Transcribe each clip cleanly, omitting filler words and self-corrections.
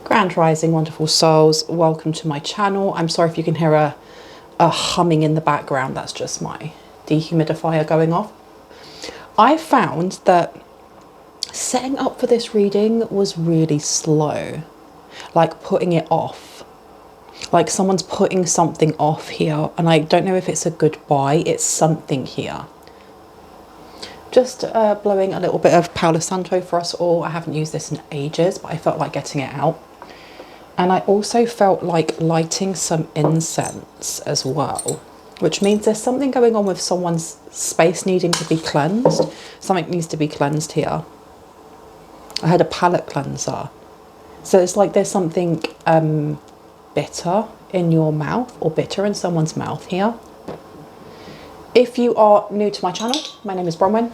Grand Rising, wonderful souls. Welcome to my channel. I'm sorry if you can hear a humming in the background. That's just my dehumidifier going off. I found that setting up for this reading was really slow, like putting it off. Like someone's putting something off here, and I don't know if it's a goodbye. It's something here. Just blowing a little bit of Palo Santo for us all. I haven't used this in ages, but I felt like getting it out. And I also felt like lighting some incense as well, which means there's something going on with someone's space needing to be cleansed. Something needs to be cleansed here. I had a palate cleanser. So it's like there's something bitter in your mouth or bitter in someone's mouth here. If you are new to my channel, my name is Bronwen.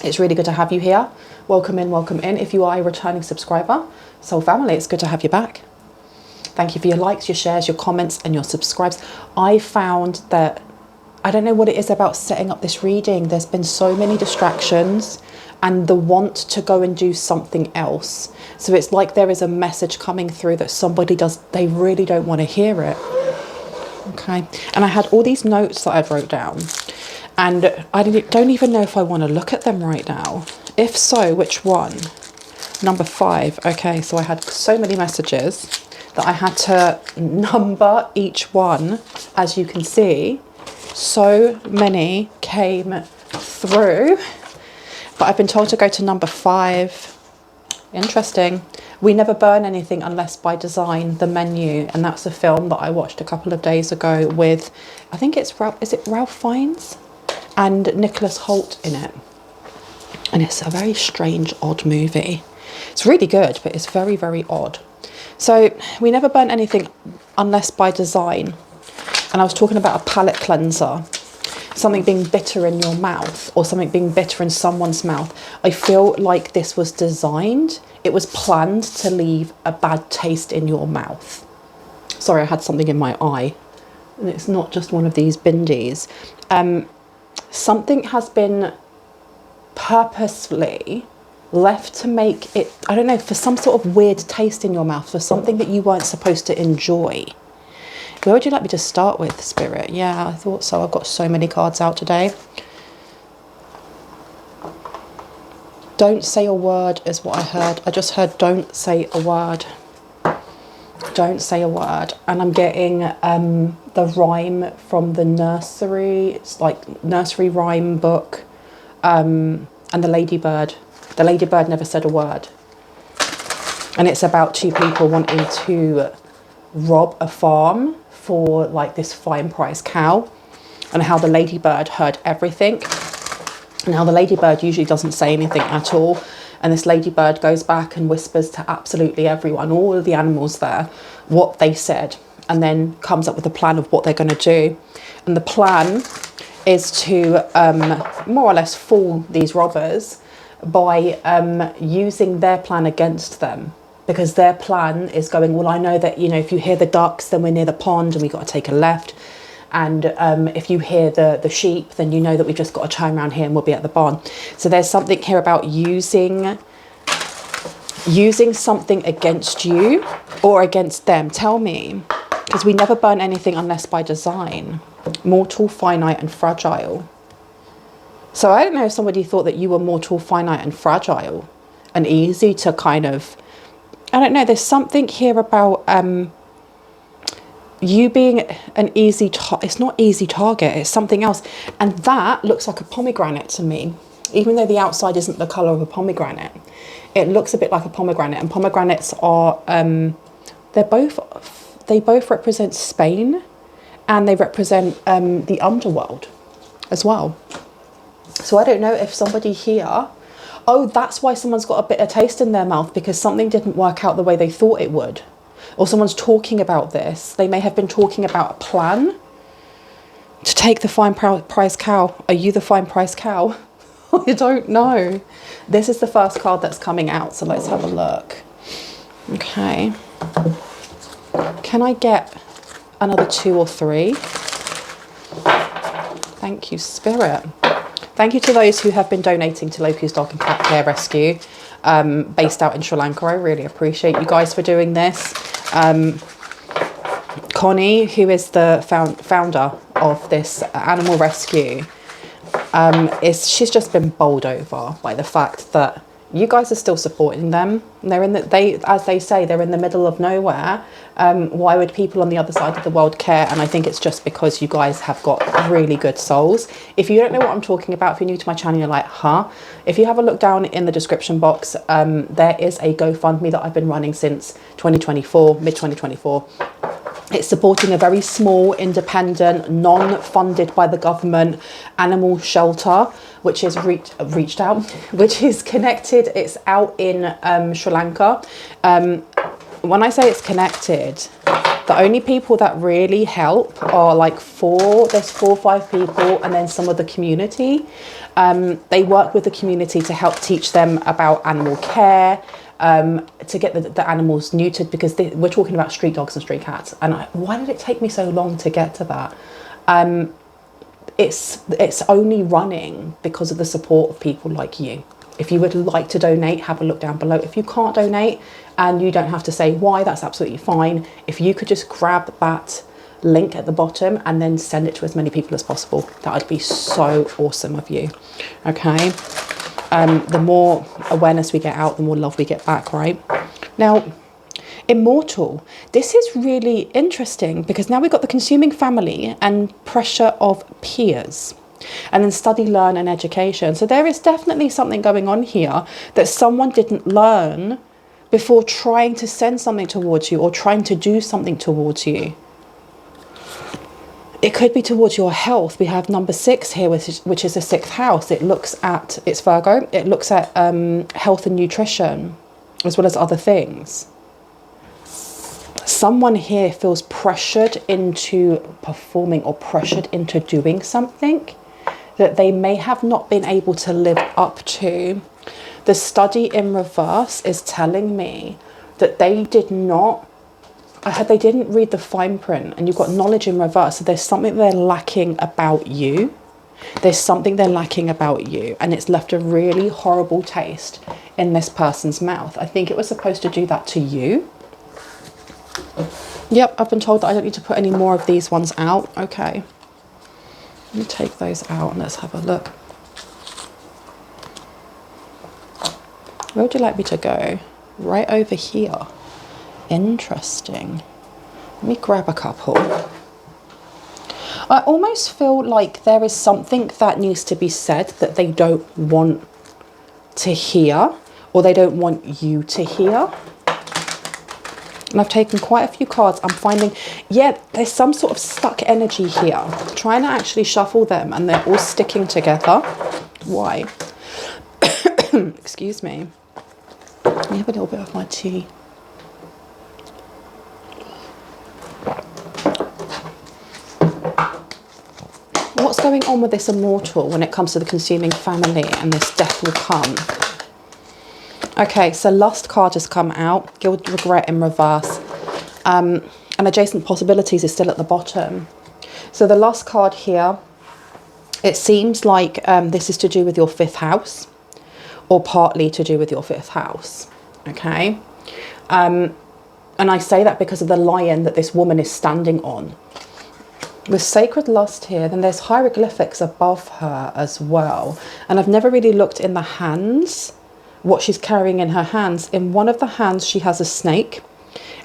It's really good to have you here. Welcome in, welcome in. If you are a returning subscriber, soul family, it's good to have you back. Thank you for your likes, your shares, your comments, and your subscribes. I found that, I don't know what it is about setting up this reading. There's been so many distractions and the want to go and do something else. So it's like there is a message coming through that somebody does, they really don't want to hear it. Okay, and I had all these notes that I wrote down, and I don't even know if I want to look at them right now. If so, which one? Number 5. Okay, so I had so many messages that I had to number each one. As you can see, so many came through, but I've been told to go to number 5. Interesting. We Never Burn Anything Unless by Design, the menu, and that's a film that I watched a couple of days ago with, I think it's Ralph Fiennes and Nicholas Hoult in it. And it's a very strange, odd movie. It's really good, but it's very, very odd. So we never burn anything unless by design. And I was talking about a palate cleanser. Something being bitter in your mouth or something being bitter in someone's mouth. I feel like this was designed. It was planned to leave a bad taste in your mouth. Sorry, I had something in my eye. And it's not just one of these bindies. Something has been purposefully left to make it, I don't know, for some sort of weird taste in your mouth, for something that you weren't supposed to enjoy. Where would you like me to start with, Spirit? Yeah, I thought so. I've got so many cards out today. Don't say a word is what I heard. I just heard don't say a word. Don't say a word. And I'm getting the rhyme from the nursery. It's like nursery rhyme book. And the ladybird. The ladybird never said a word. And it's about 2 people wanting to rob a farm for like this fine price cow, and how the ladybird heard everything, and how the ladybird usually doesn't say anything at all, and this ladybird goes back and whispers to absolutely everyone, all of the animals there, what they said, and then comes up with a plan of what they're going to do. And the plan is to more or less fool these robbers by using their plan against them. Because their plan is going, well, I know that, you know, if you hear the ducks, then we're near the pond and we've got to take a left. And if you hear the sheep, then you know that we've just got to turn around here and we'll be at the barn. So there's something here about using something against you or against them. Tell me, because we never burn anything unless by design. Mortal, finite and fragile. So I don't know if somebody thought that you were mortal, finite and fragile and easy to kind of, I don't know, there's something here about you being an easy it's not easy target, it's something else. And that looks like a pomegranate to me. Even though the outside isn't the colour of a pomegranate, it looks a bit like a pomegranate. And pomegranates are, they both represent Spain, and they represent the underworld as well. So I don't know if somebody here, oh, that's why someone's got a bitter taste in their mouth, because something didn't work out the way they thought it would. Or someone's talking about this. They may have been talking about a plan to take the fine price cow. Are you the fine price cow? I don't know. This is the first card that's coming out, so let's have a look. Okay. Can I get another 2 or 3? Thank you, Spirit. Thank you to those who have been donating to Loki's Dog and Cat Care Rescue. based out in Sri Lanka. I really appreciate you guys for doing this. Connie, who is the founder of this animal rescue, she's just been bowled over by the fact that you guys are still supporting them. They're as they say, they're in the middle of nowhere. Why would people on the other side of the world care? And I think it's just because you guys have got really good souls. If you don't know what I'm talking about, if you're new to my channel, you're like, huh? If you have a look down in the description box, there is a GoFundMe that I've been running since 2024, mid-2024. It's supporting a very small, independent, non-funded by the government animal shelter, which is reached out, which is connected. It's out in Sri Lanka. When I say it's connected, the only people that really help are like there's 4 or 5 people, and then some of the community. They work with the community to help teach them about animal care, to get the animals neutered, because we're talking about street dogs and street cats. And why did it take me so long to get to that? It's only running because of the support of people like you. If you would like to donate, have a look down below. If you can't donate, and you don't have to say why, that's absolutely fine. If you could just grab that link at the bottom and then send it to as many people as possible, that would be so awesome of you. Okay. The more awareness we get out, the more love we get back, right? Now, immortal. This is really interesting because now we've got the consuming family and pressure of peers, and then study, learn, and education. So there is definitely something going on here that someone didn't learn before trying to send something towards you or trying to do something towards you. It could be towards your health. We have number 6 here, which is the 6th house. It's Virgo. It looks at health and nutrition, as well as other things. Someone here feels pressured into performing or pressured into doing something that they may have not been able to live up to. The study in reverse is telling me that they didn't read the fine print, and you've got knowledge in reverse. So there's something they're lacking about you. There's something they're lacking about you, and it's left a really horrible taste in this person's mouth. I think it was supposed to do that to you. Yep, I've been told that I don't need to put any more of these ones out. Okay. Let me take those out and let's have a look. Where would you like me to go? Right over here. Interesting. Let me grab a couple. I almost feel like there is something that needs to be said that they don't want to hear, or they don't want you to hear. And I've taken quite a few cards. I'm finding, yeah, there's some sort of stuck energy here. I'm trying to actually shuffle them, and they're all sticking together. Why? Excuse me. Let me have a little bit of my tea. What's going on with this immortal when it comes to the consuming family and this death will come? Okay, so lust card has come out. Guilt, regret in reverse. And adjacent possibilities is still at the bottom. So the lust card here, it seems like this is to do with your 5th house, or partly to do with your 5th house. Okay. And I say that because of the lion that this woman is standing on. With sacred lust here, then there's hieroglyphics above her as well. And I've never really looked in the hands, what she's carrying in her hands. In one of the hands, she has a snake.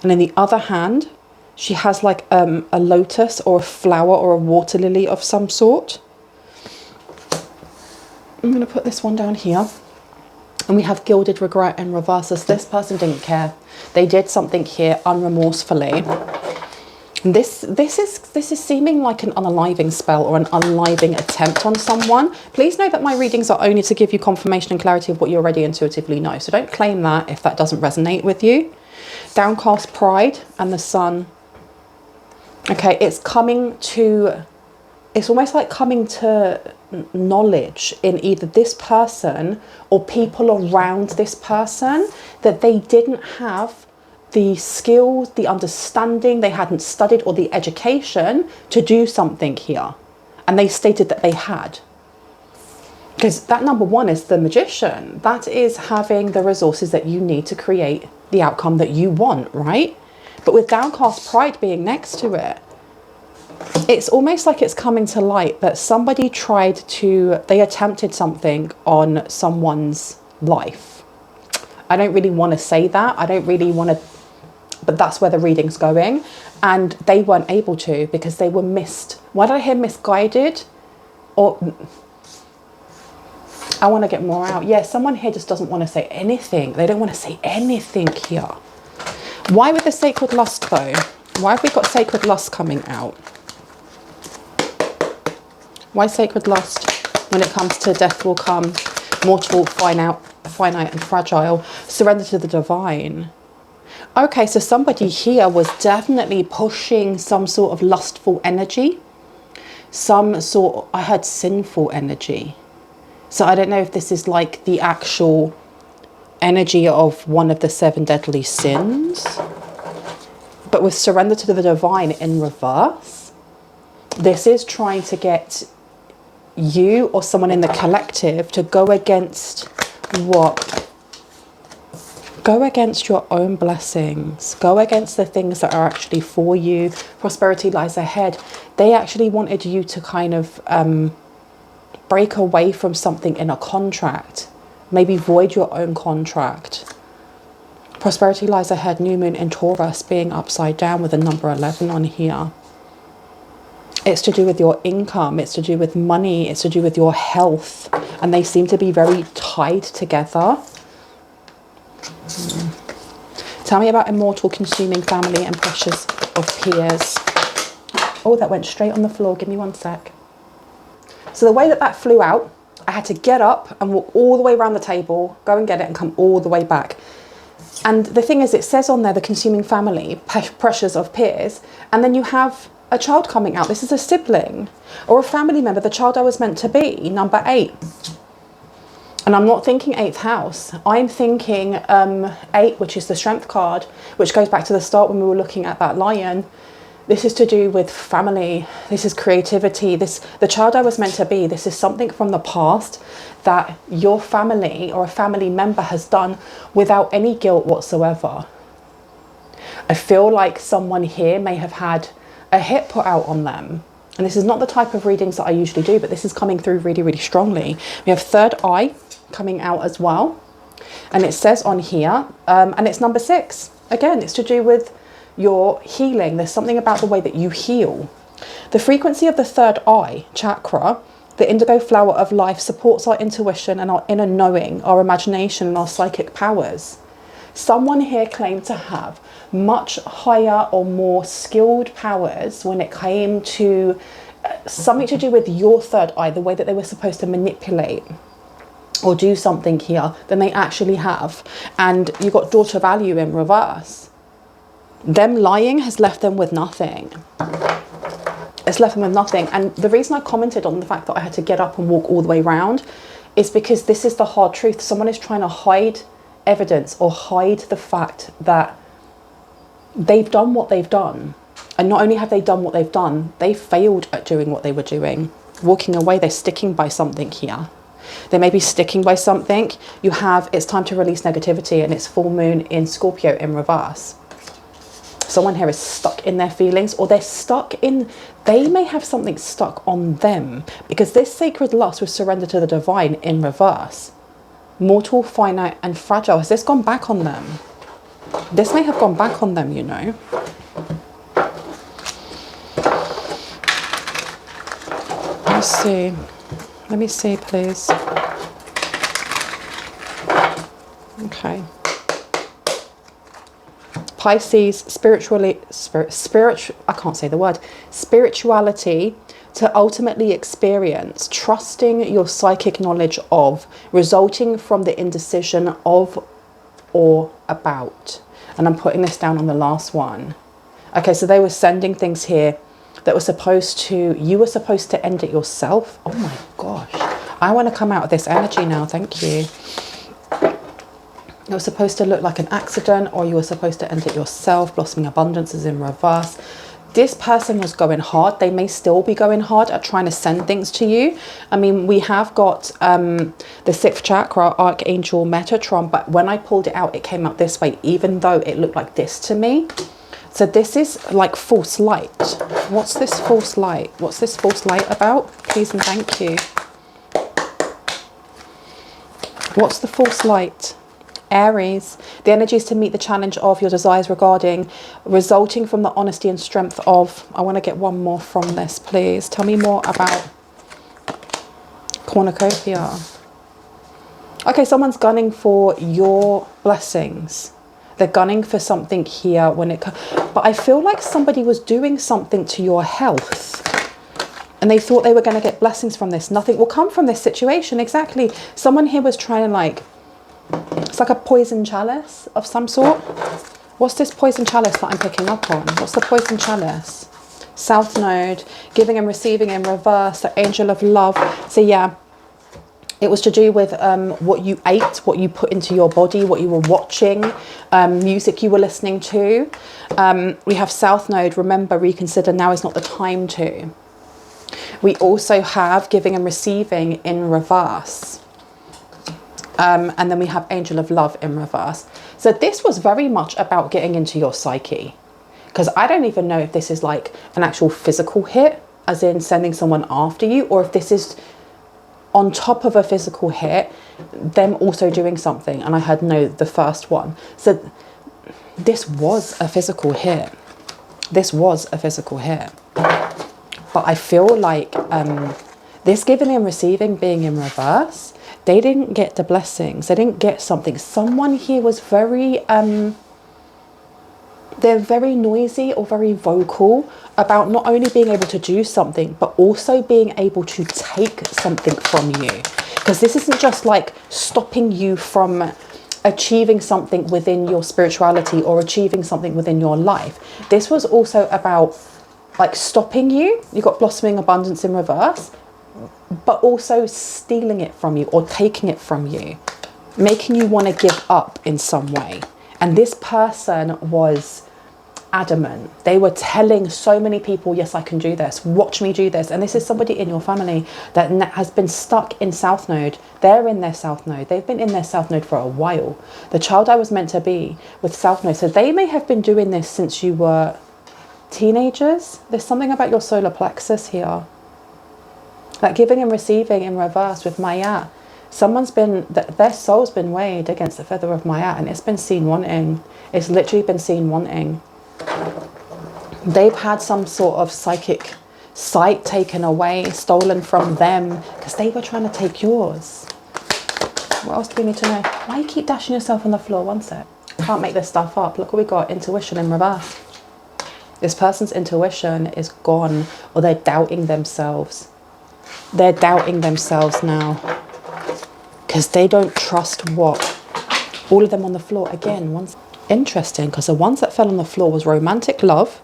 And in the other hand, she has like a lotus or a flower or a water lily of some sort. I'm going to put this one down here. And we have gilded regret in reverse. This person didn't care. They did something here unremorsefully. This is seeming like an unaliving spell or an unaliving attempt on someone. Please know that my readings are only to give you confirmation and clarity of what you already intuitively know. So don't claim that if that doesn't resonate with you. Downcast pride and the sun. Okay, it's almost like coming to knowledge in either this person or people around this person that they didn't have the skills, the understanding, they hadn't studied, or the education to do something here. And they stated that they had. Because that number one is the magician. That is having the resources that you need to create the outcome that you want, right? But with downcast pride being next to it, it's almost like it's coming to light that somebody they attempted something on someone's life. I don't really want to say that. I don't really want to, but that's where the reading's going. And they weren't able to because they were why did I hear misguided? Or I want to get more out. Yeah, someone here just doesn't want to say anything. They don't want to say anything here. Why with the sacred lust though? Why have we got sacred lust coming out? Why sacred lust when it comes to death will come, mortal, finite and fragile, surrender to the divine? Okay, so somebody here was definitely pushing some sort of lustful energy. I heard sinful energy. So I don't know if this is like the actual energy of one of the 7 deadly sins. But with surrender to the divine in reverse, this is trying to get you or someone in the collective to go against what? Go against your own blessings. Go against the things that are actually for you. Prosperity lies ahead. They actually wanted you to kind of break away from something in a contract. Maybe void your own contract. Prosperity lies ahead. New moon in Taurus being upside down with the number 11 on here. It's to do with your income. It's to do with money. It's to do with your health. And they seem to be very tied together. Tell me about immortal, consuming family and pressures of peers. Oh, that went straight on the floor. Give me one sec. So the way that flew out, I had to get up and walk all the way around the table, go and get it and come all the way back. And the thing is, it says on there, the consuming family, pressures of peers. And then you have a child coming out. This is a sibling or a family member, the child I was meant to be, number 8. And I'm not thinking 8th house. I'm thinking 8, which is the strength card, which goes back to the start when we were looking at that lion. This is to do with family. This is creativity. The child I was meant to be. This is something from the past that your family or a family member has done without any guilt whatsoever. I feel like someone here may have had a hit put out on them. And this is not the type of readings that I usually do, but this is coming through really, really strongly. We have third eye coming out as well. And it says on here, and it's number 6. Again, it's to do with your healing. There's something about the way that you heal. The frequency of the third eye chakra, the indigo flower of life, supports our intuition and our inner knowing, our imagination and our psychic powers. Someone here claimed to have much higher or more skilled powers when it came to something to do with your third eye, the way that they were supposed to manipulate or do something here than they actually have. And you got daughter value in reverse. Them lying has left them with nothing. It's left them with nothing. And the reason I commented on the fact that I had to get up and walk all the way around is because this is the hard truth. Someone is trying to hide evidence or hide the fact that they've done what they've done. And not only have they done what they've done, they failed at doing what they were doing. Walking away, they're sticking by something here. They may be sticking by something. You have, it's time to release negativity, and it's full moon in Scorpio in reverse. Someone here is stuck in their feelings, or they're stuck in, they may have something stuck on them, because this sacred lust was surrender to the divine in reverse. Mortal, finite and fragile. Has this gone back on them? This may have gone back on them, you know. Let's see. Let me see, please. Okay. Pisces, I can't say the word. Spirituality to ultimately experience, trusting your psychic knowledge of, resulting from the indecision of or about. And I'm putting this down on the last one. Okay, so they were sending things here that were supposed to, you were supposed to end it yourself. Oh my gosh. I want to come out of this energy now, thank you. It was supposed to look like an accident, or you were supposed to end it yourself. Blossoming abundance is in reverse. This person was going hard. They may still be going hard at trying to send things to you. I mean, we have got the 6th chakra, Archangel Metatron, but when I pulled it out, it came out this way, even though it looked like this to me. So this is like false light. What's this false light? What's this false light about? Please and thank you. What's the false light? Aries, the energies to meet the challenge of your desires resulting from the honesty and strength of, I want to get one more from this, please. Tell me more about cornucopia. Okay, someone's gunning for your blessings. They're gunning for something here when it comes, but I feel like somebody was doing something to your health and they thought they were going to get blessings from this. Nothing will come from this situation. Exactly. Someone here was trying to like, it's like a poison chalice of some sort. What's this poison chalice that I'm picking up on? What's the poison chalice? South Node, giving and receiving in reverse, the Angel of Love. So yeah, it was to do with what you ate, what you put into your body, what you were watching, music you were listening to. We have South Node, remember, reconsider, now is not the time to. We also have giving and receiving in reverse. And then we have Angel of Love in reverse. So this was very much about getting into your psyche. Because I don't even know if this is like an actual physical hit, as in sending someone after you, or if this is on top of a physical hit, them also doing something. And I had no, the first one. So this was a physical hit. This was a physical hit. But I feel like this giving and receiving being in reverse, they didn't get the blessings. They didn't get something. Someone here was very, they're very noisy or very vocal about not only being able to do something, but also being able to take something from you. Because this isn't just like stopping you from achieving something within your spirituality or achieving something within your life. This was also about like stopping you. You got blossoming abundance in reverse, but also stealing it from you or taking it from you, making you want to give up in some way. And this person was adamant. They were telling so many people, yes, I can do this, watch me do this. And this is somebody in your family that has been stuck in South Node. They're in their South Node. They've been in their South Node for a while. The child I was meant to be with South Node. So they may have been doing this since you were teenagers. There's something about your solar plexus here. Like giving and receiving in reverse with Maya. Someone's been, their soul's been weighed against the feather of Maya, and it's been seen wanting. It's literally been seen wanting. They've had some sort of psychic sight taken away, stolen from them, because they were trying to take yours. What else do we need to know? Why you keep dashing yourself on the floor? One sec. Can't make this stuff up. Look what we got. Intuition in reverse. This person's intuition is gone, or they're doubting themselves. They're doubting themselves now because they don't trust what. All of them on the floor again. One's interesting because the ones that fell on the floor was romantic love,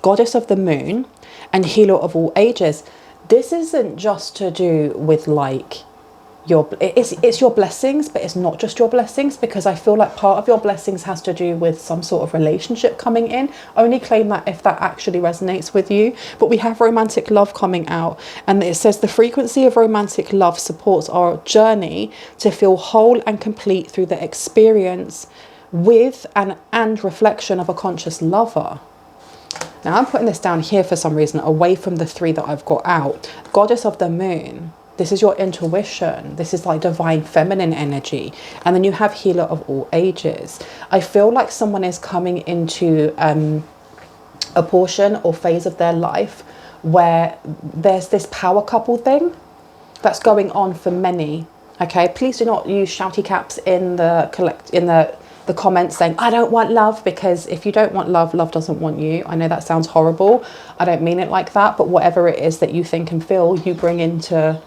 goddess of the moon, and healer of all ages. This isn't just to do with like it's your blessings, but it's not just your blessings, because I feel like part of your blessings has to do with some sort of relationship coming in. Only claim that if that actually resonates with you. But we have romantic love coming out, and it says the frequency of romantic love supports our journey to feel whole and complete through the experience with and reflection of a conscious lover. Now I'm putting this down here for some reason, away from the three that I've got out. Goddess of the moon. This is your intuition. This is like divine feminine energy. And then you have healer of all ages. I feel like someone is coming into a portion or phase of their life where there's this power couple thing that's going on for many. Okay, please do not use shouty caps in the comments saying I don't want love, because if you don't want love, love doesn't want you. I know that sounds horrible. I don't mean it like that, but whatever it is that you think and feel, you bring into,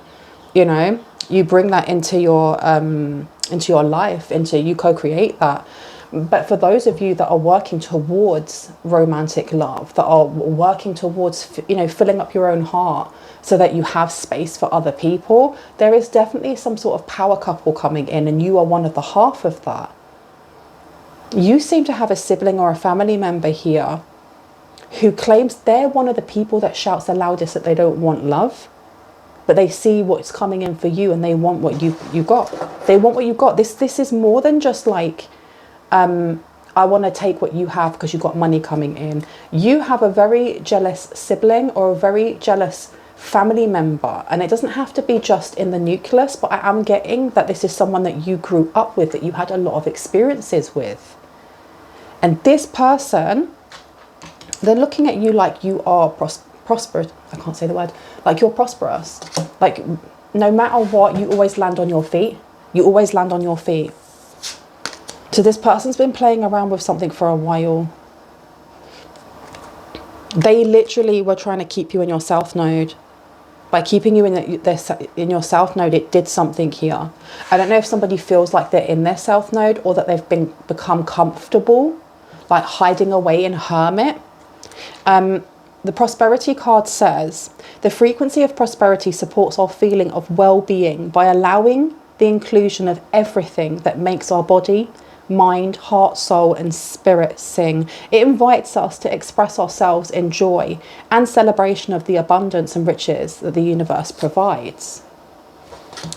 you know, you bring that into your life, you co-create that. But for those of you that are working towards romantic love, that are working towards, you know, filling up your own heart so that you have space for other people, there is definitely some sort of power couple coming in, and you are one of the half of that. You seem to have a sibling or a family member here who claims they're one of the people that shouts the loudest that they don't want love, but they see what's coming in for you and they want what you got. They want what you got. This is more than just like, I want to take what you have because you've got money coming in. You have a very jealous sibling or a very jealous family member, and it doesn't have to be just in the nucleus, but I am getting that this is someone that you grew up with, that you had a lot of experiences with. And this person, they're looking at you like you are prosperous. I can't say the word. Like you're prosperous. Like no matter what, you always land on your feet. You always land on your feet. So this person's been playing around with something for a while. They literally were trying to keep you in your south node. By keeping you in your south node, it did something here. I don't know if somebody feels like they're in their south node or that they've become comfortable, like hiding away in hermit. The prosperity card says, the frequency of prosperity supports our feeling of well-being by allowing the inclusion of everything that makes our body, mind, heart, soul and spirit sing. It invites us to express ourselves in joy and celebration of the abundance and riches that the universe provides.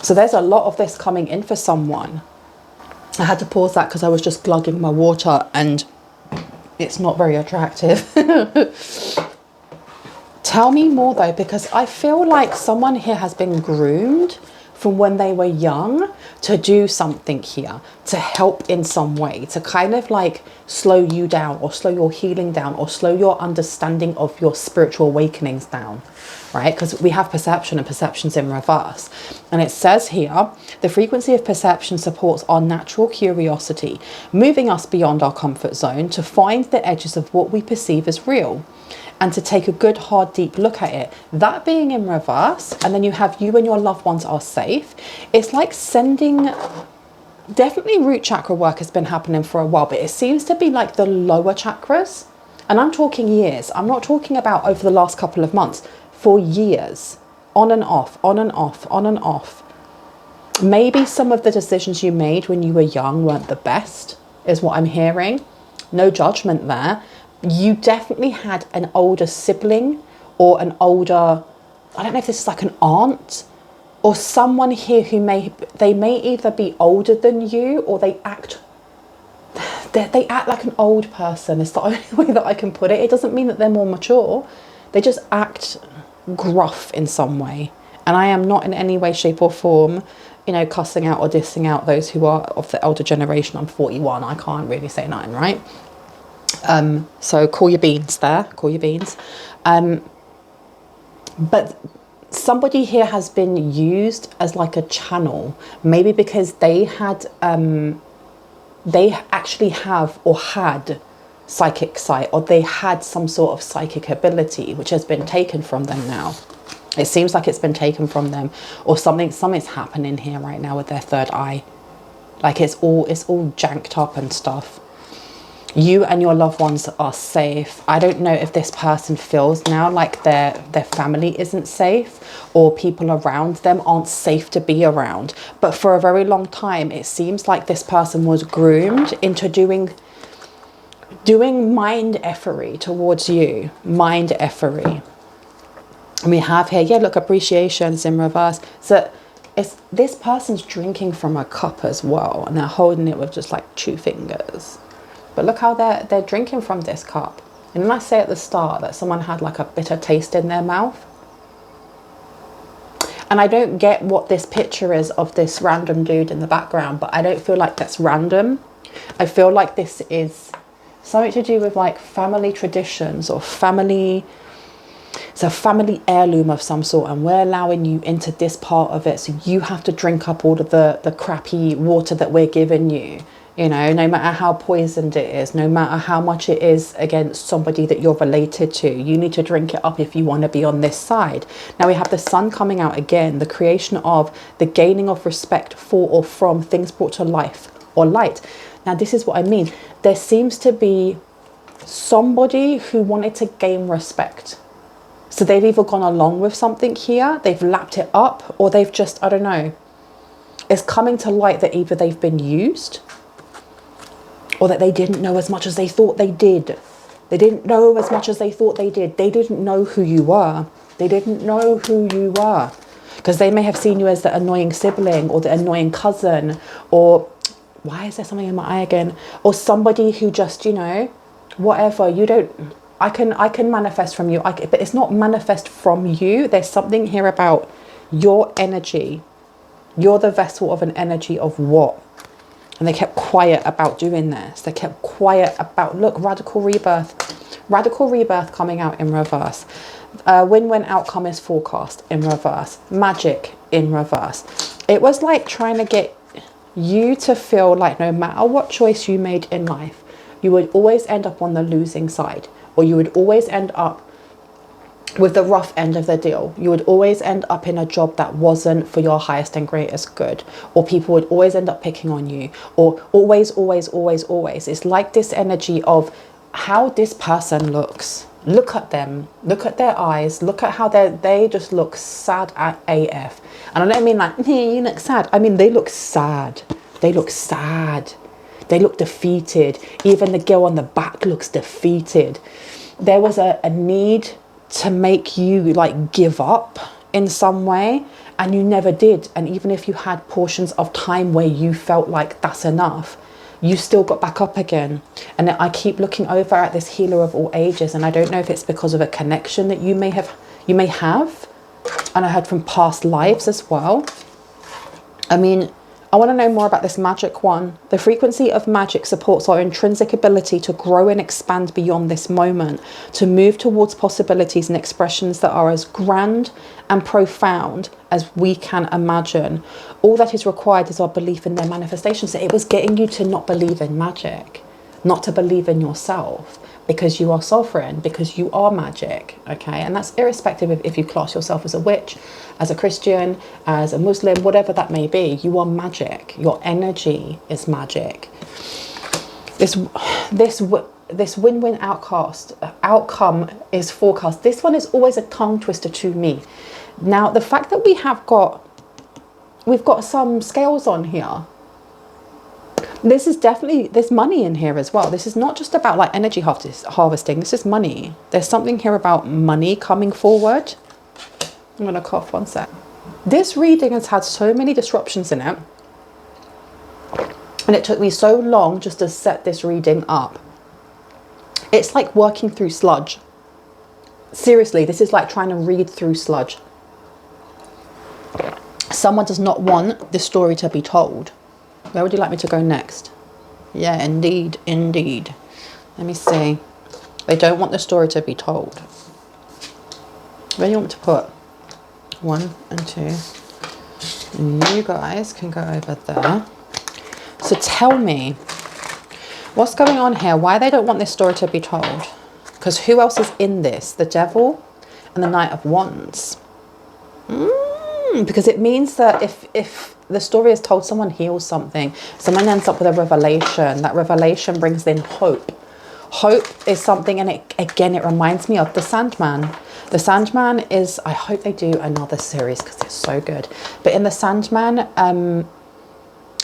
So there's a lot of this coming in for someone. I had to pause that because I was just glugging my water and it's not very attractive. Tell me more though, because I feel like someone here has been groomed from when they were young to do something here, to help in some way, to kind of like slow you down or slow your healing down or slow your understanding of your spiritual awakenings down, right? Because we have perception and perception's in reverse. And it says here, the frequency of perception supports our natural curiosity, moving us beyond our comfort zone to find the edges of what we perceive as real, and to take a good, hard, deep look at it. That being in reverse, and then you have you and your loved ones are safe. It's like sending, definitely root chakra work has been happening for a while, but it seems to be like the lower chakras. And I'm talking years. I'm not talking about over the last couple of months, for years, on and off, on and off, on and off. Maybe some of the decisions you made when you were young weren't the best, is what I'm hearing. No judgment there. You definitely had an older sibling or an older, I don't know if this is like an aunt or someone here who may either be older than you or they act like an old person. It's the only way that I can put it. It doesn't mean that they're more mature. They just act gruff in some way. And I am not in any way, shape or form, you know, cussing out or dissing out those who are of the elder generation. I'm 41. I can't really say nothing, right? So call your beans there, call your beans. But somebody here has been used as like a channel, maybe because they actually have or had psychic sight, or they had some sort of psychic ability, which has been taken from them now. It seems like it's been taken from them, or something's happening here right now with their third eye. Like it's all janked up and stuff. You and your loved ones are safe. I don't know if this person feels now like their family isn't safe or people around them aren't safe to be around. But for a very long time, it seems like this person was groomed into doing mind effery towards you. Mind effery. And we have here, yeah, look, appreciation's in reverse. So this person's drinking from a cup as well. And they're holding it with just like 2 fingers. But look how they're drinking from this cup. And when I say at the start that someone had like a bitter taste in their mouth. And I don't get what this picture is of this random dude in the background, but I don't feel like that's random. I feel like this is something to do with like family traditions or family. It's a family heirloom of some sort, and we're allowing you into this part of it. So you have to drink up all of the crappy water that we're giving you. You know, no matter how poisoned it is, no matter how much it is against somebody that you're related to, you need to drink it up if you want to be on this side. Now we have the sun coming out again, the creation of the gaining of respect for or from things brought to life or light. Now this is what I mean. There seems to be somebody who wanted to gain respect. So they've either gone along with something here, they've lapped it up, or they've just, I don't know. It's coming to light that either they've been used or that they didn't know as much as they thought they did. They didn't know as much as they thought they did. They didn't know who you were. They didn't know who you were. Because they may have seen you as the annoying sibling or the annoying cousin, or why is there something in my eye again? Or somebody who just, you know, whatever. You don't, I can manifest from you, but it's not manifest from you. There's something here about your energy. You're the vessel of an energy of what? And they kept quiet about doing this. They kept quiet about, look, radical rebirth coming out in reverse. Win-win outcome is forecast in reverse. Magic in reverse. It was like trying to get you to feel like no matter what choice you made in life, you would always end up on the losing side, or you would always end up with the rough end of the deal. You would always end up in a job that wasn't for your highest and greatest good, or people would always end up picking on you, or always. It's like this energy of how this person looks. Look at them, look at their eyes, look at how they just look sad at AF. And I don't mean like, hey, you look sad. I mean, they look sad. They look sad. They look defeated. Even the girl on the back looks defeated. There was a need to make you like give up in some way, and you never did. And even if you had portions of time where you felt like that's enough, you still got back up again. And I keep looking over at this healer of all ages, and I don't know if it's because of a connection that you may have, and I heard from past lives as well. I mean, I want to know more about this magic one. The frequency of magic supports our intrinsic ability to grow and expand beyond this moment, to move towards possibilities and expressions that are as grand and profound as we can imagine. All that is required is our belief in their manifestation. So it was getting you to not believe in magic, not to believe in yourself, because you are sovereign, because you are magic, okay? And that's irrespective of if you class yourself as a witch, as a Christian, as a Muslim, whatever that may be. You are magic. Your energy is magic. This win-win outcome is forecast. This one is always a tongue twister to me. Now, the fact that we've got some scales on here, this is definitely, there's money in here as well. This is not just about like energy harvesting. This is money. There's something here about money coming forward. I'm going to cough one sec. This reading has had so many disruptions in it. And it took me so long just to set this reading up. It's like working through sludge. Seriously, this is like trying to read through sludge. Someone does not want this story to be told. Where would you like me to go next? Yeah, indeed, indeed. Let me see. They don't want the story to be told. Where do you want to put? 1 and 2. And you guys can go over there. So tell me, what's going on here? Why they don't want this story to be told? Because who else is in this? The Devil and the Knight of Wands. Because it means that if the story is told, someone heals something. Someone ends up with a revelation. That revelation brings in hope. Hope is something, and it reminds me of the Sandman. The Sandman is, I hope they do another series because it's so good. But in the Sandman,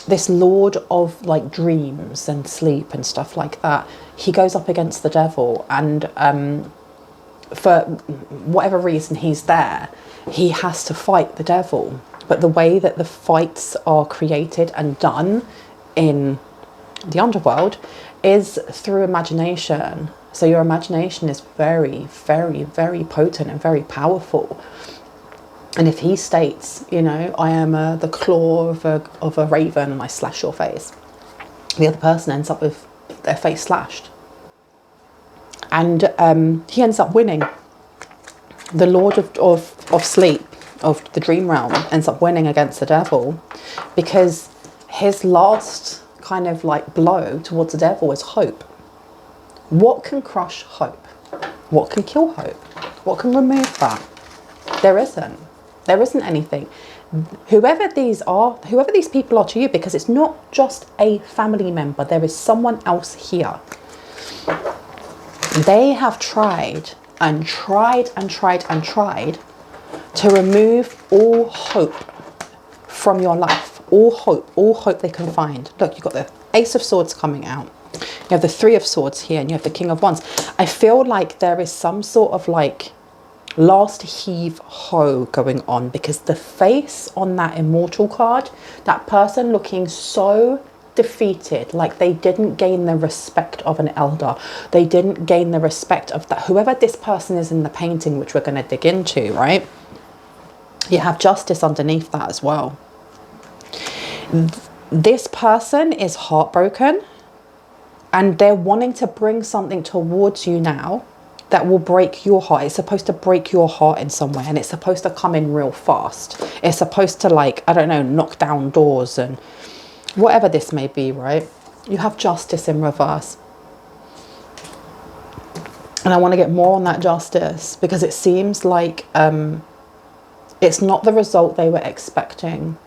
this lord of like dreams and sleep and stuff like that, he goes up against the devil, and for whatever reason he's there, he has to fight the devil. But the way that the fights are created and done in the underworld is through imagination. So your imagination is very, very, very potent and very powerful. And if he states, you know, I am the claw of a raven and I slash your face, the other person ends up with their face slashed. And he ends up winning. The Lord of Sleep, of the dream realm, ends up winning against the devil, because his last kind of like blow towards the devil is hope. What can crush hope? What can kill hope? What can remove that? There isn't anything. Whoever these people are to you, because it's not just a family member, there is someone else here. They have tried and tried and tried and tried to remove all hope from your life. All hope they can find. Look, you've got the Ace of Swords coming out. You have the Three of Swords here, and you have the King of Wands. I feel like there is some sort of like last heave ho going on, because the face on that Immortal card, that person looking so defeated, like they didn't gain the respect of an elder, they didn't gain the respect of that, whoever this person is in the painting, which we're going to dig into, right? You have Justice underneath that as well. This person is heartbroken, and they're wanting to bring something towards you now that will break your heart. It's supposed to break your heart in some way, and it's supposed to come in real fast. It's supposed to, like, I don't know, knock down doors and whatever this may be, right? You have Justice in reverse. And I want to get more on that Justice, because it seems like it's not the result they were expecting.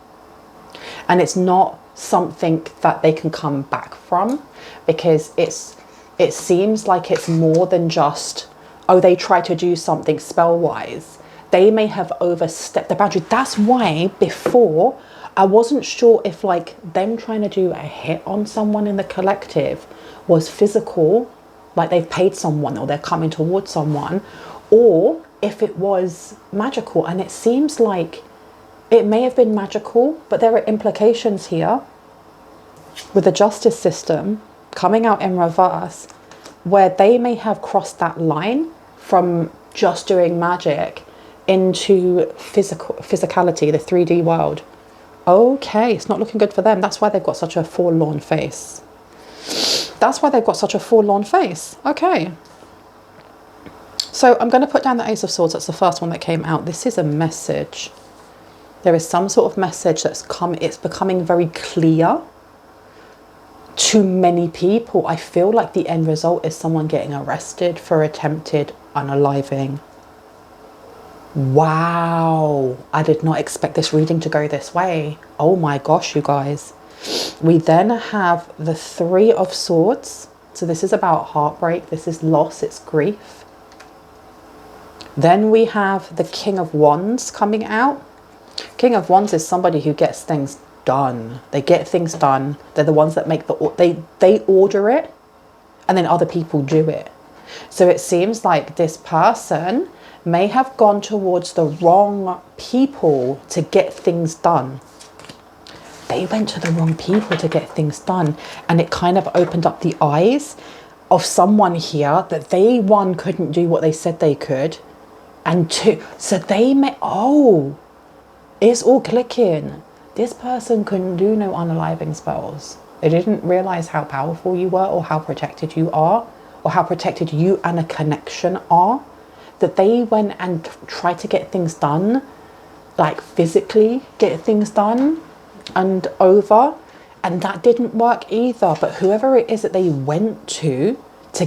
And it's not something that they can come back from, because it seems like it's more than just, oh, they try to do something spell-wise. They may have overstepped the boundary. That's why before I wasn't sure if like them trying to do a hit on someone in the collective was physical, like they've paid someone or they're coming towards someone, or if it was magical. And it seems like it may have been magical, but there are implications here with the justice system coming out in reverse, where they may have crossed that line from just doing magic into physicality, the 3D world. Okay, it's not looking good for them. That's why they've got such a forlorn face. That's why they've got such a forlorn face. Okay. So I'm going to put down the Ace of Swords. That's the first one that came out. This is a message. There is some sort of message that's come. It's becoming very clear to many people. I feel like the end result is someone getting arrested for attempted unaliving. Wow, I did not expect this reading to go this way. Oh my gosh, you guys. We then have the Three of Swords. So this is about heartbreak. This is loss. It's grief. Then we have the King of Wands coming out. King of Wands is somebody who gets things done. They get things done. They're the ones that make they order it, and then other people do it. So it seems like this person may have gone towards the wrong people to get things done. They went to the wrong people to get things done, and it kind of opened up the eyes of someone here that they, one, couldn't do what they said they could, and two, so they may, oh, it's all clicking. This person couldn't do no unaliving spells. They didn't realize how powerful you were, or how protected you are, or how protected you and a connection are, that they went and tried to get things done, like physically get things done and over, and that didn't work either. But whoever it is that they went to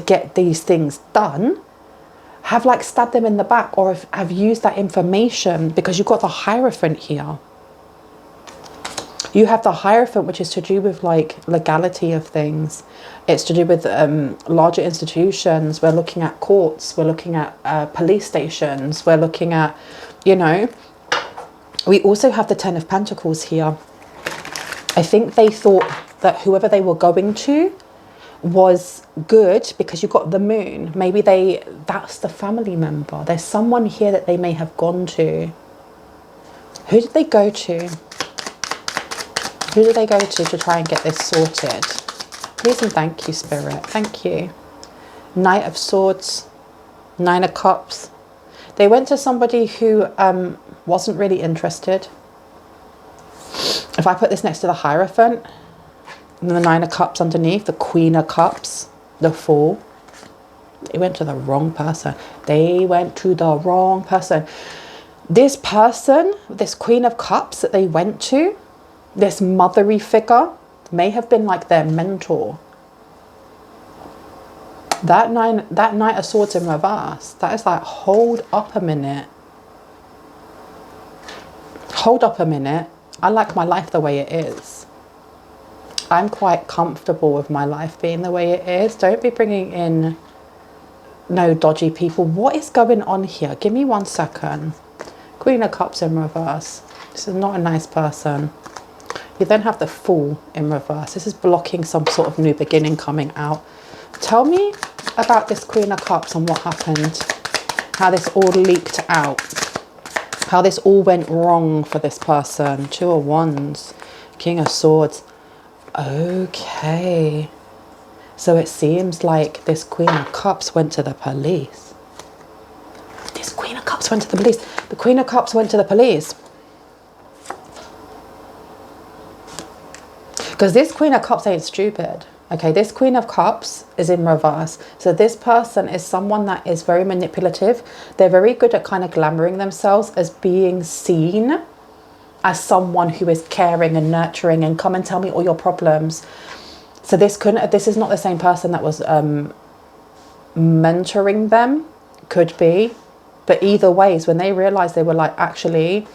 get these things done have like stabbed them in the back, or have used that information, because you've got the Hierophant here. You have the Hierophant, which is to do with like legality of things. It's to do with larger institutions. We're looking at courts. We're looking at police stations. We're looking at, you know, we also have the Ten of Pentacles here. I think they thought that whoever they were going to was good, because you got the Moon. Maybe that's the family member. There's someone here that they may have gone to. Who did they go to? Who did they go to try and get this sorted? Please and thank you, Spirit. Thank you. Knight of Swords, Nine of Cups. They went to somebody who wasn't really interested. If I put this next to the Hierophant, and the Nine of Cups underneath, the Queen of Cups, the Fool, they went to the wrong person. They went to the wrong person. This person, this Queen of Cups that they went to, this mothery figure, may have been like their mentor. That Knight of Swords in reverse, that is like, hold up a minute. Hold up a minute. I like my life the way it is. I'm quite comfortable with my life being the way it is. Don't be bringing in no dodgy people. What is going on here? Give me 1 second. Queen of Cups in reverse. This is not a nice person. You then have the Fool in reverse. This is blocking some sort of new beginning coming out. Tell me about this Queen of Cups and what happened. How this all leaked out. How this all went wrong for this person. Two of Wands. King of Swords. Okay. So it seems like this Queen of Cups went to the police. This Queen of Cups went to the police. The Queen of Cups went to the police. Because this Queen of Cups ain't stupid. Okay, this Queen of Cups is in reverse. So this person is someone that is very manipulative. They're very good at kind of glamoring themselves as being seen as someone who is caring and nurturing and come and tell me all your problems. So this is not the same person that was mentoring them. Could be. But either ways, when they realized, they were like, actually,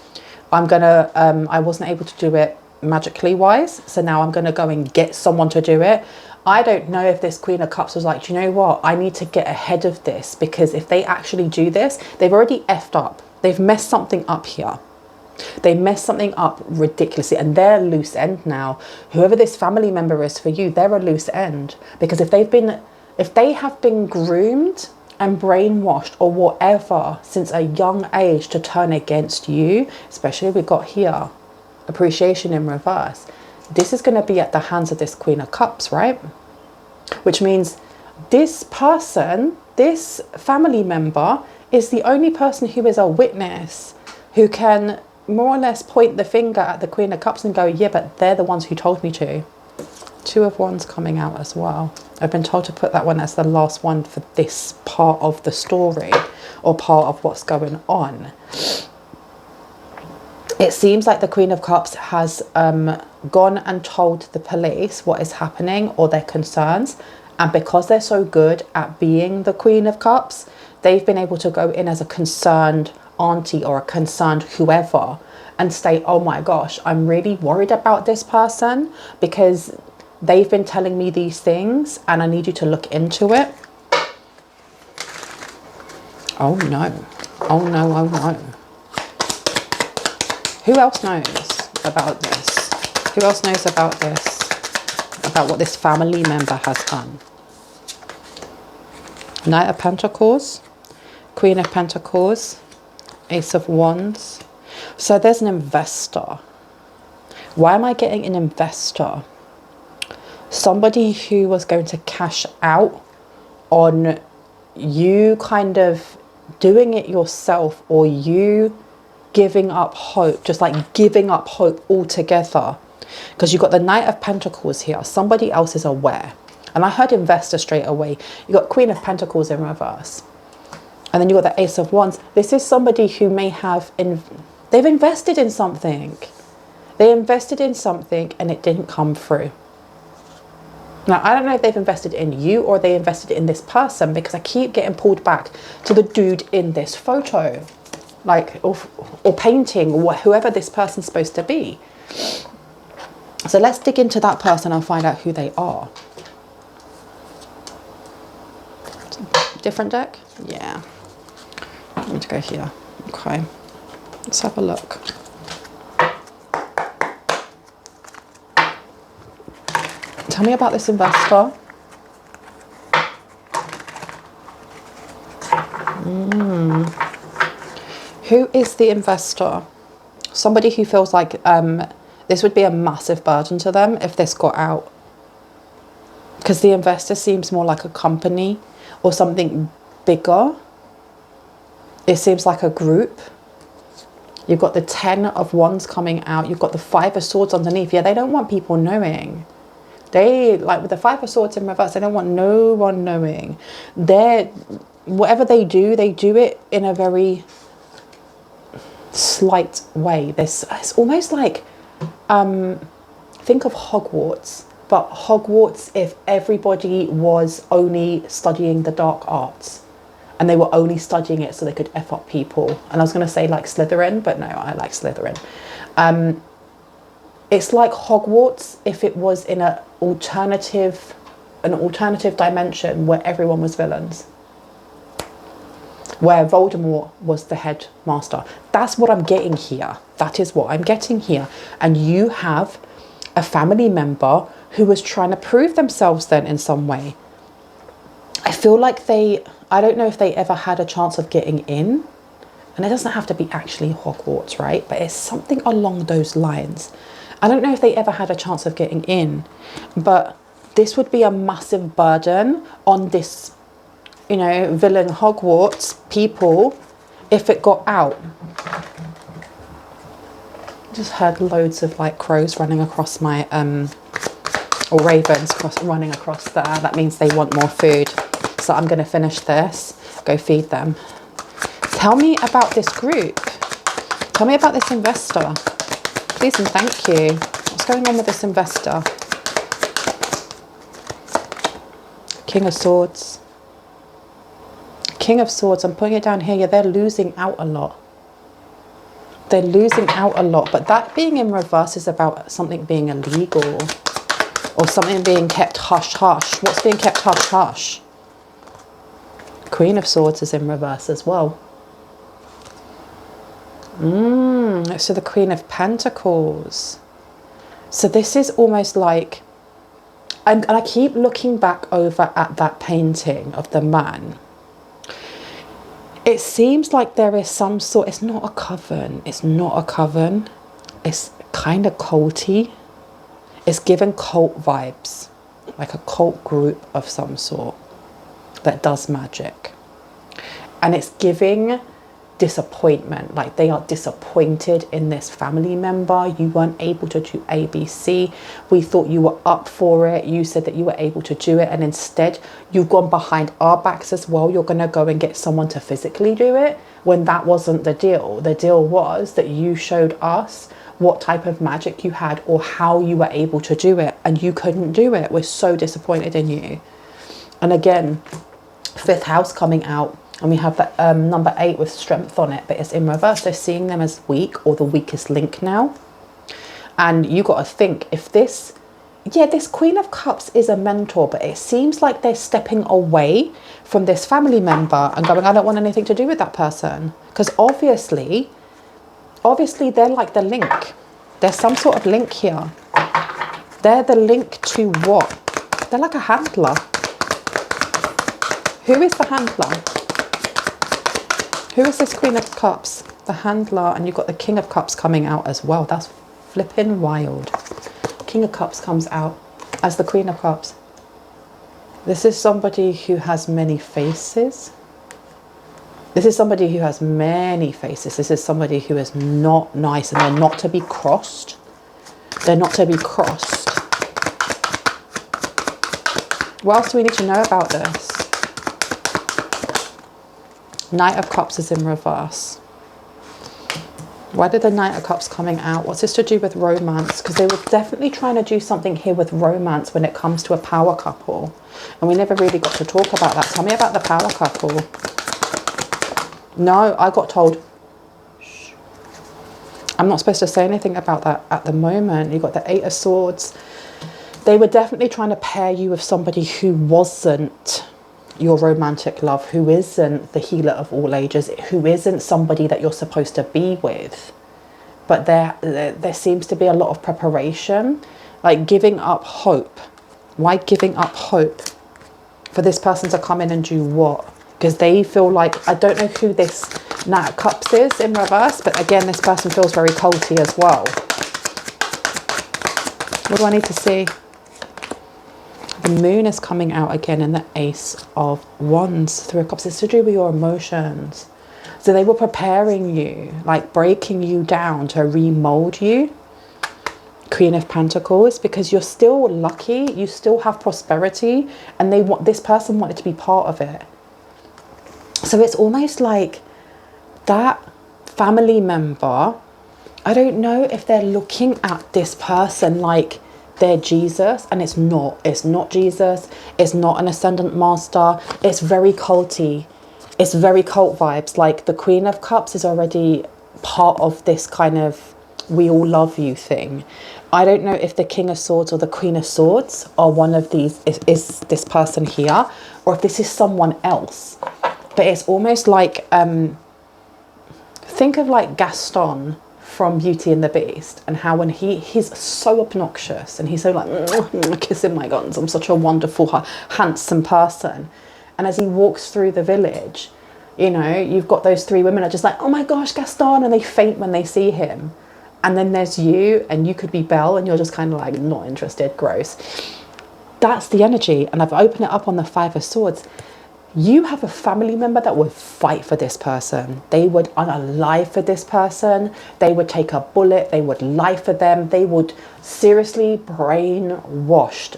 I wasn't able to do it magically wise, so now I'm going to go and get someone to do it. I don't know if this Queen of Cups was like, do you know what, I need to get ahead of this, because if they actually do this, they've already effed up. They've messed something up here. They messed something up ridiculously, and they're loose end now. Whoever this family member is for you, they're a loose end, because if they have been groomed and brainwashed or whatever since a young age to turn against you, especially we got here appreciation in reverse, this is going to be at the hands of this Queen of Cups, right? Which means this person, this family member, is the only person who is a witness, who can more or less point the finger at the Queen of Cups and go, yeah, but they're the ones who told me to. Two of Wands coming out as well. I've been told to put that one as the last one for this part of the story, or part of what's going on. It seems like the Queen of Cups has gone and told the police what is happening or their concerns. And because they're so good at being the Queen of Cups, they've been able to go in as a concerned auntie or a concerned whoever and say, oh my gosh, I'm really worried about this person because they've been telling me these things and I need you to look into it. Oh no. Oh no, oh no. Who else knows about this? Who else knows about this? About what this family member has done? Knight of Pentacles, Queen of Pentacles, Ace of Wands. So there's an investor. Why am I getting an investor? Somebody who was going to cash out on you kind of doing it yourself, or you giving up hope, just like giving up hope altogether. Because you've got the Knight of Pentacles here. Somebody else is aware. And I heard investor straight away. You've got Queen of Pentacles in reverse. And then you've got the Ace of Wands. This is somebody who may have, they've invested in something. They invested in something and it didn't come through. Now, I don't know if they've invested in you or they invested in this person, because I keep getting pulled back to the dude in this photo. Like, or painting, or whoever this person's supposed to be. So let's dig into that person and find out who they are. Different deck? Yeah. I'm going to go here. Okay. Let's have a look. Tell me about this investor. Who is the investor? Somebody who feels like this would be a massive burden to them if this got out. Because the investor seems more like a company or something bigger. It seems like a group. You've got the 10 of Wands coming out. You've got the 5 of Swords underneath. Yeah, they don't want people knowing. They, like with the 5 of Swords in reverse, they don't want no one knowing. Whatever they do it in a very slight way. It's almost like, think of Hogwarts, but Hogwarts if everybody was only studying the dark arts and they were only studying it so they could F up people. And I was going to say like Slytherin, but no, I like Slytherin. It's like Hogwarts if it was in an alternative dimension where everyone was villains, where Voldemort was the headmaster. That's what I'm getting here. That is what I'm getting here. And you have a family member who was trying to prove themselves then in some way. I feel like I don't know if they ever had a chance of getting in. And it doesn't have to be actually Hogwarts, right? But it's something along those lines. I don't know if they ever had a chance of getting in, but this would be a massive burden on this, you know, villain Hogwarts people if it got out. Just heard loads of like crows running across my, or ravens running across there. That means they want more food. So I'm going to finish this, go feed them. Tell me about this group. Tell me about this investor. Please and thank you. What's going on with this investor? King of Swords. King of Swords, I'm putting it down here. Yeah, they're losing out a lot. They're losing out a lot. But that being in reverse is about something being illegal. Or something being kept hush-hush. What's being kept hush-hush? Queen of Swords is in reverse as well. So the Queen of Pentacles. So this is almost like, and I keep looking back over at that painting of the man. It seems like there is some sort, it's not a coven. It's not a coven. It's kind of culty. It's given cult vibes, like a cult group of some sort that does magic. And it's giving disappointment, like they are disappointed in this family member. You weren't able to do ABC. We thought you were up for it. You said that you were able to do it, and instead you've gone behind our backs as well. You're going to go and get someone to physically do it, when that wasn't the deal. The deal was that you showed us what type of magic you had or how you were able to do it, and you couldn't do it. We're so disappointed in you. And again, 5th house coming out. And we have that number 8 with strength on it, but it's in reverse. They're seeing them as weak, or the weakest link now. And you got to think, if this, yeah, this Queen of Cups is a mentor, but it seems like they're stepping away from this family member and going, I don't want anything to do with that person. Because obviously they're like the link. There's some sort of link here. They're the link to what? They're like a handler. Who is the handler? Who is this Queen of Cups? The handler, and you've got the King of Cups coming out as well. That's flipping wild. King of Cups comes out as the Queen of Cups. This is somebody who has many faces. This is somebody who has many faces. This is somebody who is not nice, and they're not to be crossed. They're not to be crossed. What else do we need to know about this? Knight of Cups is in reverse. Why did the Knight of Cups coming out? What's this to do with romance? Because they were definitely trying to do something here with romance when it comes to a power couple. And we never really got to talk about that. Tell me about the power couple. No, I got told, shh. I'm not supposed to say anything about that at the moment. You got the 8 of Swords. They were definitely trying to pair you with somebody who wasn't your romantic love, who isn't the healer of all ages, who isn't somebody that you're supposed to be with. But there seems to be a lot of preparation, like giving up hope. Why giving up hope? For this person to come in and do what? Because they feel like, I don't know who this Knight of Cups is in reverse, but again, this person feels very culty as well. What do I need to see? The Moon is coming out again in the Ace of Wands. 3 of Cups. It's to do with your emotions. So they were preparing you, like breaking you down to remold you. Queen of Pentacles, because you're still lucky, you still have prosperity, and this person wanted to be part of it. So it's almost like that family member, I don't know if they're looking at this person like they're Jesus, and it's not Jesus. It's not an ascendant master. It's very culty. It's very cult vibes. Like the Queen of Cups is already part of this kind of we all love you thing. I don't know if the King of Swords or the Queen of Swords are one of these, is this person here, or if this is someone else. But it's almost like, think of like Gaston from Beauty and the Beast, and how when he's so obnoxious and he's so like kissing my guns, I'm such a wonderful handsome person, and as he walks through the village, you know, you've got those three women are just like, oh my gosh, Gaston, and they faint when they see him. And then there's you, and you could be Belle, and you're just kind of like not interested, gross. That's the energy. And I've opened it up on the Five of Swords. You have a family member that would fight for this person. They would unalive for this person. They would take a bullet. They would lie for them. They would seriously brainwashed.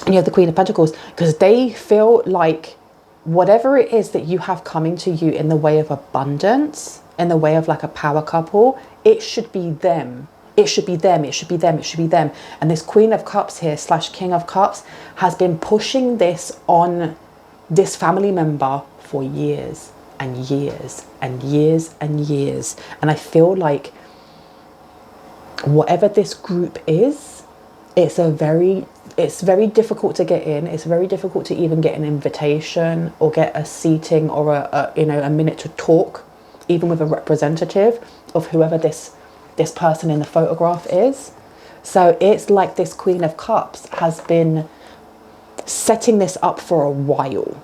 And you have the Queen of Pentacles, because they feel like whatever it is that you have coming to you in the way of abundance, in the way of like a power couple, it should be them. It should be them, it should be them, it should be them. And this Queen of Cups here / King of Cups has been pushing this on this family member for years and years and years and years. And I feel like whatever this group is, it's very difficult to get in. It's very difficult to even get an invitation or get a seating or a minute to talk, even with a representative of whoever this person in the photograph is. So it's like this Queen of Cups has been setting this up for a while,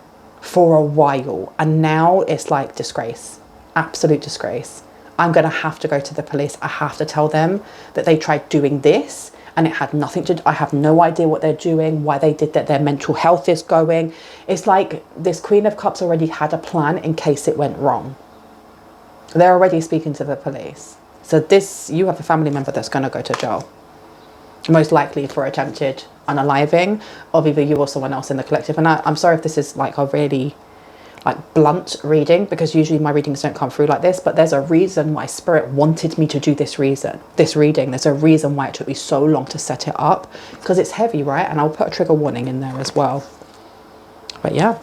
and now it's like disgrace, absolute disgrace. I'm gonna have to go to the police. I have to tell them that they tried doing this and it had nothing to do. I have no idea what they're doing, why they did that, their mental health is going. It's like this Queen of Cups already had a plan in case it went wrong. They're already speaking to the police. So you have a family member that's going to go to jail, most likely for attempted unaliving of either you or someone else in the collective. And I'm sorry if this is like a really like blunt reading, because usually my readings don't come through like this, but there's a reason why Spirit wanted me to do this reading. There's a reason why it took me so long to set it up, because it's heavy, right? And I'll put a trigger warning in there as well. But yeah,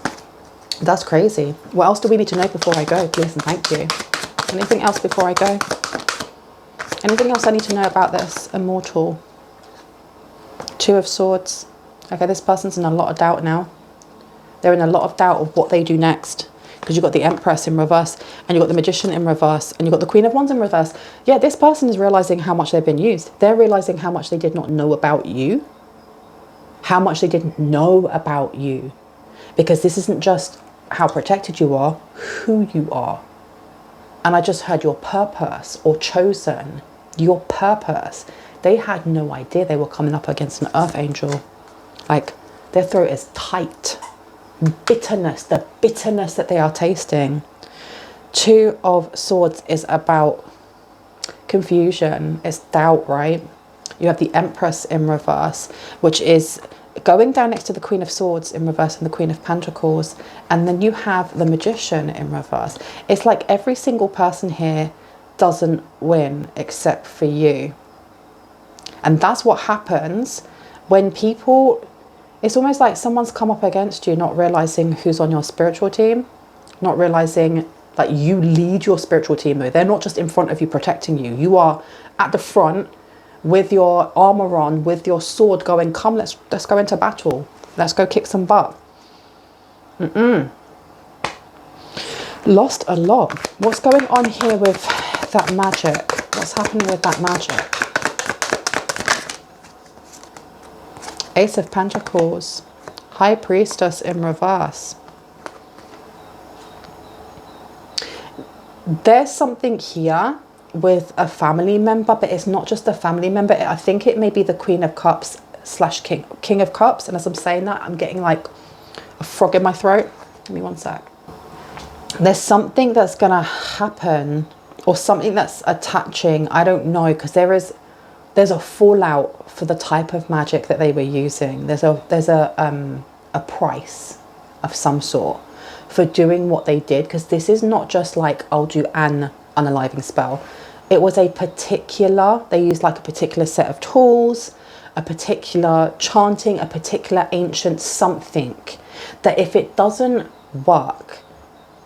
that's crazy. What else do we need to know before I go? Please and thank you. Anything else before I go? Anything else I need to know about this immortal? Two of Swords. Okay, this person's in a lot of doubt now. They're in a lot of doubt of what they do next, because you've got the Empress in reverse, and you've got the Magician in reverse, and you've got the Queen of Wands in reverse. Yeah, this person is realizing how much they've been used. They're realizing how much they did not know about you, how much they didn't know about you, because this isn't just how protected you are, who you are. And I just heard your purpose, or chosen, your purpose. They had no idea they were coming up against an earth angel. Like, their throat is tight. Bitterness, the bitterness that they are tasting. Two of Swords is about confusion. It's doubt, right? You have the Empress in reverse, which is going down next to the Queen of Swords in reverse and the Queen of Pentacles. And then you have the Magician in reverse. It's like every single person here doesn't win except for you. And that's what happens when people, it's almost like someone's come up against you, not realizing who's on your spiritual team, not realizing that you lead your spiritual team. They're not just in front of you protecting you. You are at the front with your armor on, with your sword going, come, let's go into battle. Let's go kick some butt. Lost a lot. What's going on here with that magic? What's happening with that magic? Ace of Pentacles. High Priestess in reverse. There's something here with a family member, but it's not just a family member. I think it may be the Queen of Cups / King of Cups. And as I'm saying that, I'm getting like a frog in my throat. Give me one sec. There's something that's gonna happen, or something that's attaching. I don't know, because there's a fallout for the type of magic that they were using. There's a price of some sort for doing what they did, because this is not just like, I'll do an unaliving spell. It was a particular, they used like a particular set of tools, a particular chanting, a particular ancient something, that if it doesn't work,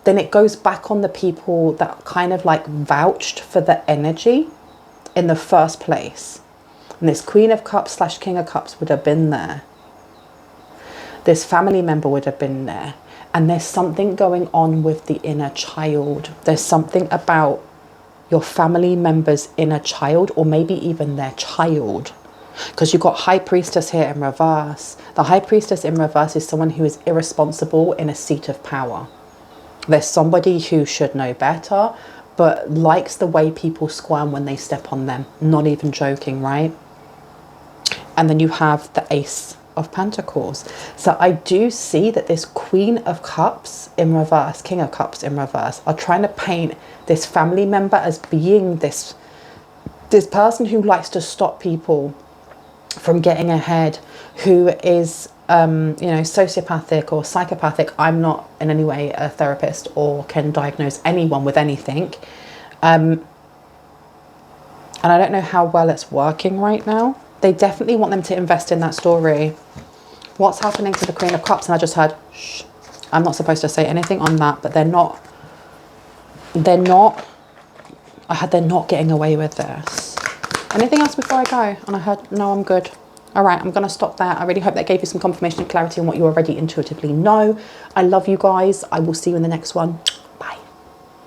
then it goes back on the people that kind of like vouched for the energy in the first place. And this Queen of Cups / King of Cups would have been there. This family member would have been there. And there's something going on with the inner child. There's something about your family member's inner child, or maybe even their child. Because you've got High Priestess here in reverse. The High Priestess in reverse is someone who is irresponsible in a seat of power. There's somebody who should know better, but likes the way people squirm when they step on them. Not even joking, right? And then you have the Ace of Pentacles. So I do see that this Queen of Cups in reverse, King of Cups in reverse, are trying to paint this family member as being this person who likes to stop people from getting ahead, who is you know, sociopathic or psychopathic. I'm not in any way a therapist or can diagnose anyone with anything, and I don't know how well it's working right now. They definitely want them to invest in that story. What's happening to the Queen of Cups? And I just heard, shh, I'm not supposed to say anything on that, but they're not, I heard they're not getting away with this. Anything else before I go? And I heard, no, I'm good. All right, I'm going to stop there. I really hope that gave you some confirmation and clarity on what you already intuitively know. I love you guys. I will see you in the next one.